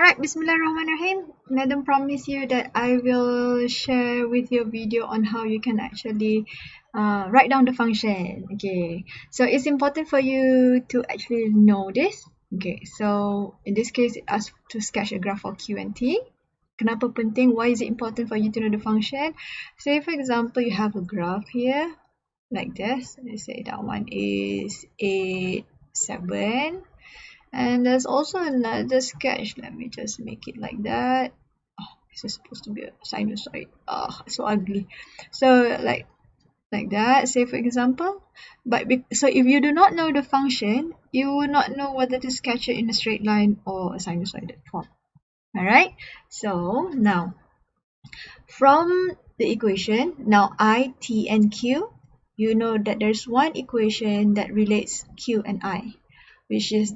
Alright, Bismillahirrahmanirrahim. Madam promised you that I will share with you a video on how you can actually write down the function. Okay, so it's important for you to actually know this. Okay, so in this case, it asks to sketch a graph for Q and T. Kenapa penting? Why is it important for you to know the function? Say for example, you have a graph here like this. Let's say that one is 8, 7. And there's also another sketch. Let me just make it like that. Oh, this is supposed to be a sinusoid. Oh, so ugly. So like that, say for example. So if you do not know the function, you will not know whether to sketch it in a straight line or a sinusoidal form. Alright, so now from the equation, now I, T, and Q, you know that there's one equation that relates Q and I, which is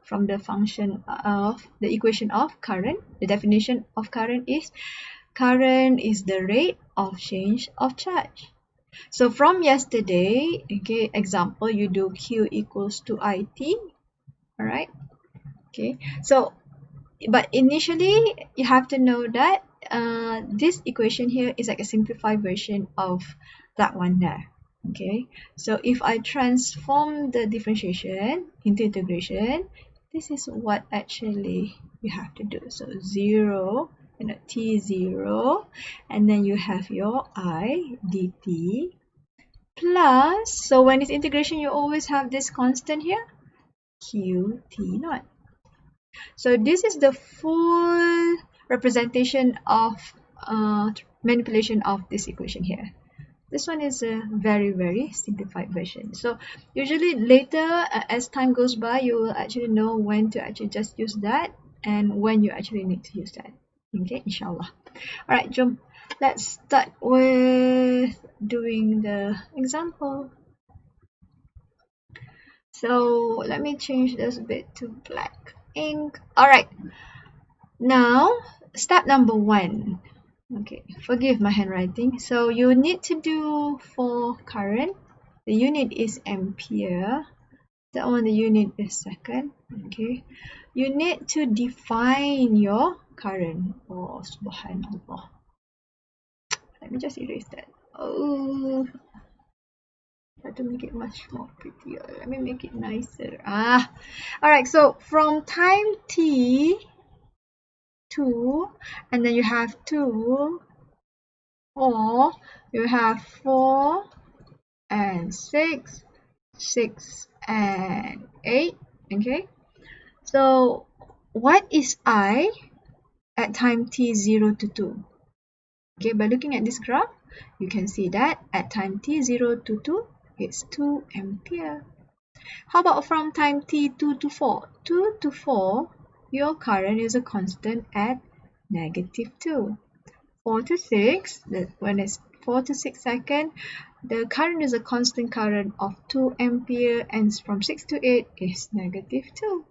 from the function of the equation of current. The definition of current is the rate of change of charge. So from yesterday, okay, example, you do Q equals to IT, all right? Okay, so but initially you have to know that this equation here is like a simplified version of that one there. Okay, so if I transform the differentiation into integration, this is what actually you have to do. So 0, t0, and then you have your I dt plus, so when it's integration, you always have this constant here, qt naught. So this is the full representation of manipulation of this equation here. This one is a very simplified version. So usually later, as time goes by, you will actually know when to actually just use that and when you actually need to use that. Okay, inshallah. Alright, jom. Let's start with doing the example. So let me change this a bit to black ink. Alright, now step number 1. Okay, forgive my handwriting. So you need to do for current, the unit is ampere. That one, the unit is second. Okay, you need to define your current. Oh, subhanallah. Let me just erase that. Oh, I have to make it much more prettier. Let me make it nicer. Alright, so from time t 2, and then you have 2, or you have 4 and 6, 6 and 8. Okay, so what is I at time t0 to 2? Okay, by looking at this graph, you can see that at time t0 to 2, it's 2 ampere. How about from time t2 to 4? 2 to 4, your current is a constant at -2. 4 to 6, when it's 4 to 6 seconds, the current is a constant current of 2 ampere, and from 6 to 8 is -2.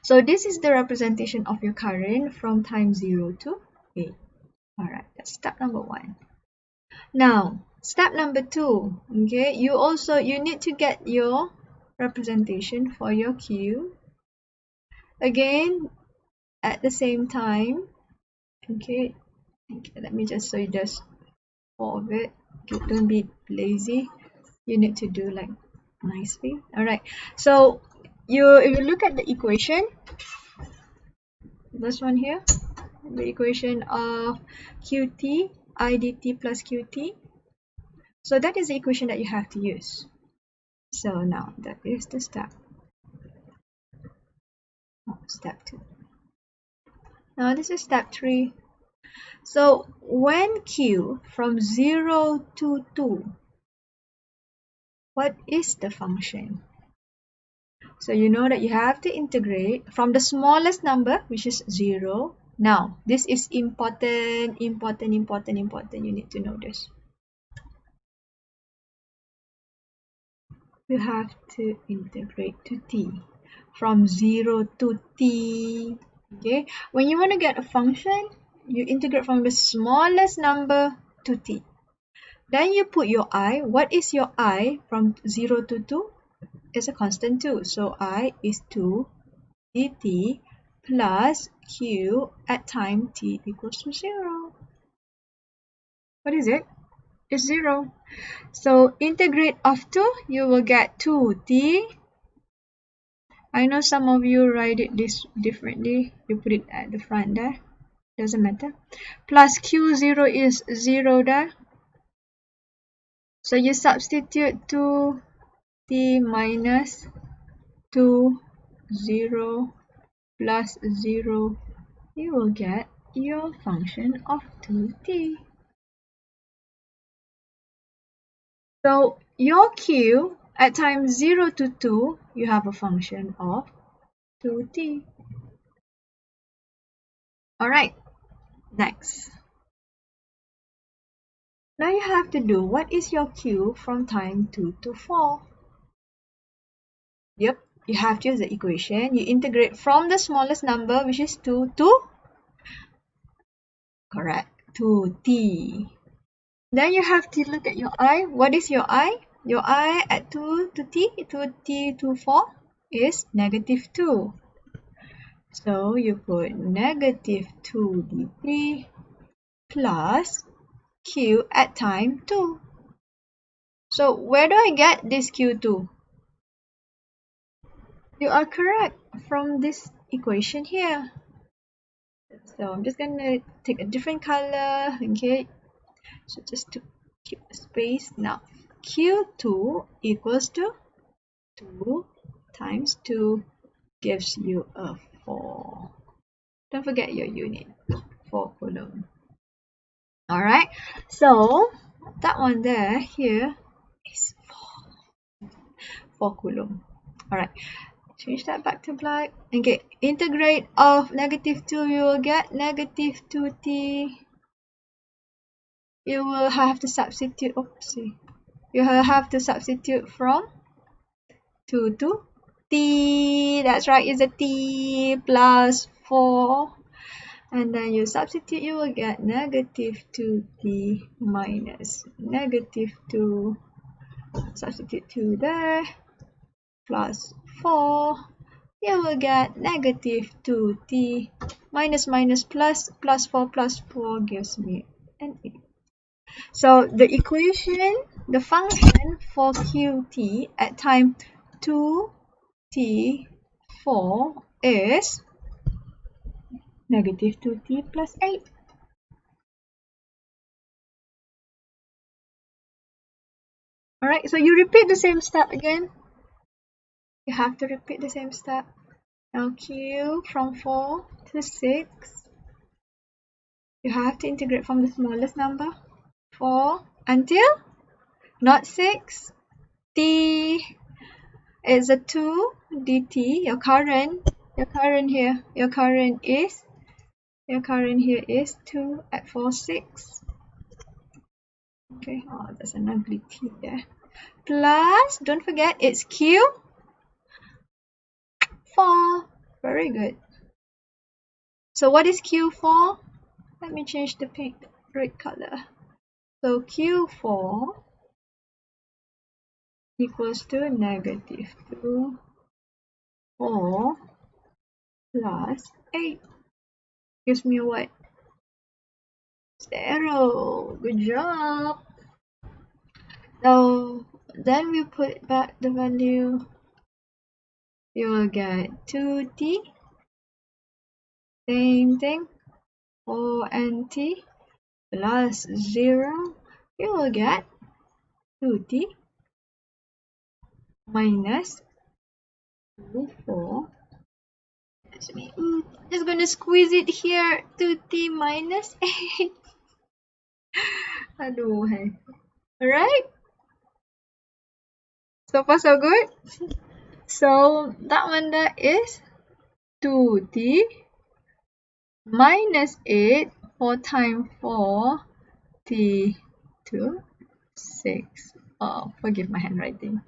So this is the representation of your current from time 0 to 8. Alright, that's step number 1. Now, step number 2, okay, you need to get your representation for your Q. Again, at the same time, okay, let me just, so you just of it. Okay, don't be lazy. You need to do like nicely. Alright, so if you look at the equation, this one here, the equation of qt I dt plus qt, so that is the equation that you have to use. So now that is the step. Step 2. Now this is step 3. So when q from 0 to 2, what is the function? So you know that you have to integrate from the smallest number, which is 0. Now, this is important. You need to know this. You have to integrate to t. From 0 to t. Okay. When you want to get a function, you integrate from the smallest number to t. Then you put your I. What is your I from 0 to 2? It's a constant 2. So I is 2 dt plus q at time t equals to 0. What is it? It's 0. So integrate of 2, you will get 2t. I know some of you write it this differently. You put it at the front there. Doesn't matter. Plus q0 is 0 there. So you substitute 2t minus 2, 0 plus 0. You will get your function of 2t. So your q at time 0 to 2, you have a function of 2t. Alright, next. Now you have to do what is your q from time 2 to 4. Yep, you have to use the equation. You integrate from the smallest number, which is 2 to, correct, 2t. Then you have to look at your I. What is your I? Your I at 2 to t to 4 is negative 2. So you put negative 2 dt plus q at time 2. So where do I get this q2? You are correct from this equation here. So I'm just gonna take a different color, okay? So just to keep the space. Now q2 equals to 2 times 2 gives you a 4. Don't forget your unit, 4 coulomb. Alright, so that one there here is 4 coulomb. Alright, change that back to black. Okay, integrate of negative 2, you will get negative 2t. You will have to substitute, oopsie. You will have to substitute from 2 to t. That's right, it's a t plus 4. And then you substitute, you will get negative 2t minus negative 2. Substitute 2 there. Plus 4. You will get negative 2t minus minus plus 4 gives me an 8. So the equation, the function for qt at time 2t 4 is negative 2t plus 8. Alright, so you repeat the same step again. You have to repeat the same step. Now q from 4 to 6. You have to integrate from the smallest number, 4, until not 6. t is a 2 dt. Your current here is 2 at 4, 6. Okay, oh, there's an ugly t there. Plus, don't forget, it's q 4. Very good. So what is q4? Let me change the pink red color. So q4 equals to negative 2, 4 plus 8. Gives me what? 0. Good job. So then we put back the value. You will get 2t. Same thing. 4nt plus 0. You will get 2t minus 2, 4. That's me. Just gonna squeeze it here. 2t minus 8. Aduh, hey. Alright? So far so good? So that one there is 2t minus 8, 4 times 4, t to 6. Oh, forgive my handwriting.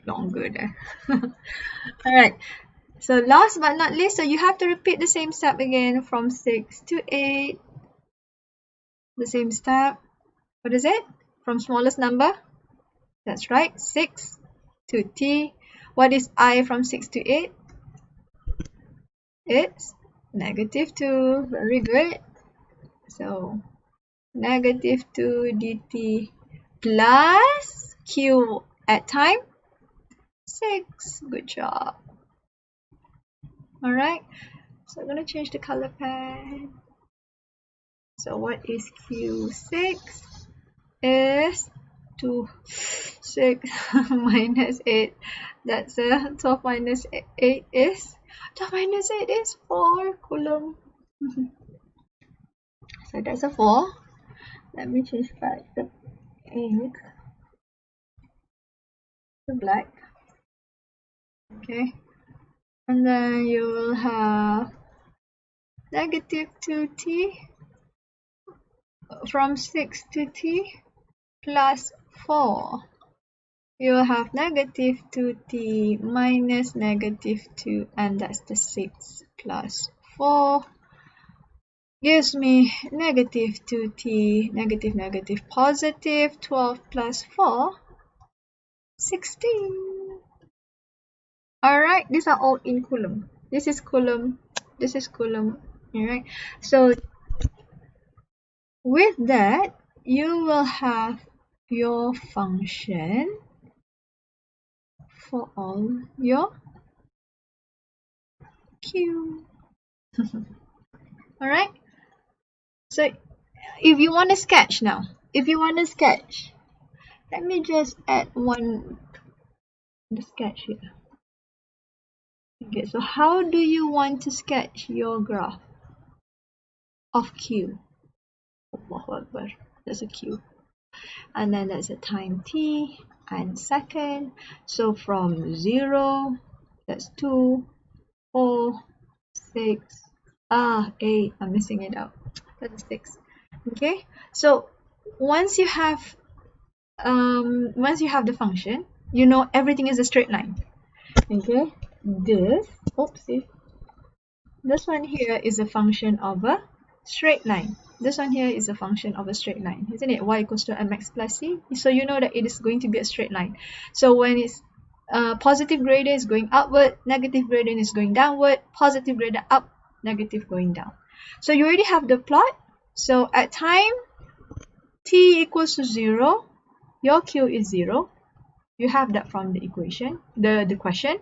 Longer there. Alright. So last but not least, so you have to repeat the same step again from 6 to 8. The same step. What is it? From smallest number? That's right, 6 to t. What is I from 6 to 8? it's -2. Very good. So -2 dt plus q at time 6. Good job. Alright, so I'm going to change the color pen. So what is q6? Is 2, 6 minus 8. That's 12 minus 8 is 12 minus 8 is 4 coulomb. So that's a 4. Let me change back the 8 to black. Okay, and then you will have -2t from 6 to t plus 4. You will have -2t minus -2, and that's the 6 plus 4 gives me -2t, negative, positive 12 plus 4, 16. Alright, these are all in coulomb. This is coulomb, this is coulomb. Alright, so with that, you will have your function for all your Q. Alright, so if you want to sketch now, let me just add the sketch here. Okay, so how do you want to sketch your graph of Q? Allahu Akbar, that's a Q. And then that's a time t and second. So from 0, that's 2, 4, 6, 8, I'm missing it out. That's 6. Okay, so once you have the function, you know everything is a straight line. Okay, this one here is a function of a straight line. This one here is a function of a straight line, isn't it? Y equals to mx plus c. So you know that it is going to be a straight line. So when it's positive gradient is going upward, negative gradient is going downward, positive gradient up, negative going down. So you already have the plot. So at time t equals to 0, your q is 0. You have that from the equation, the question.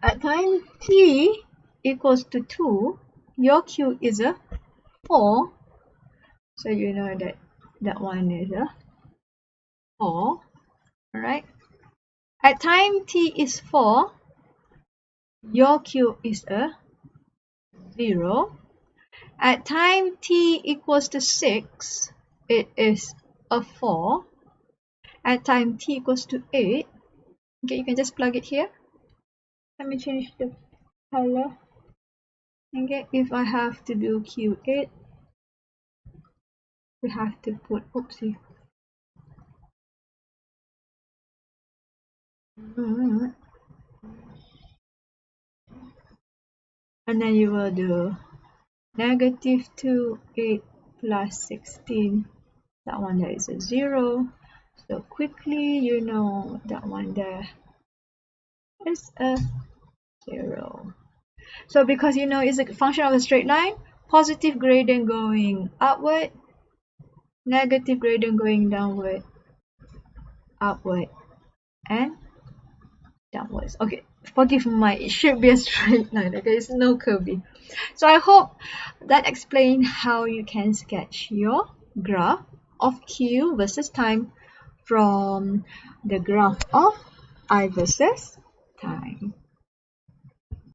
At time t equals to 2, your q is a 4. So you know that that one is a 4. Alright. At time t is 4, your q is a 0. At time t equals to 6, it is a 4. At time t equals to 8, okay, you can just plug it here. Let me change the color. Okay, if I have to do Q8, we have to put, oopsie. And then you will do -2, 8 plus 16. That one there is a 0. So quickly, you know that one there is a 0. So because you know it's a function of a straight line, positive gradient going upward, negative gradient going downward, upward, and downwards. Okay, forgive my, it should be a straight line. Okay, it's no curvy. So I hope that explains how you can sketch your graph of Q versus time from the graph of I versus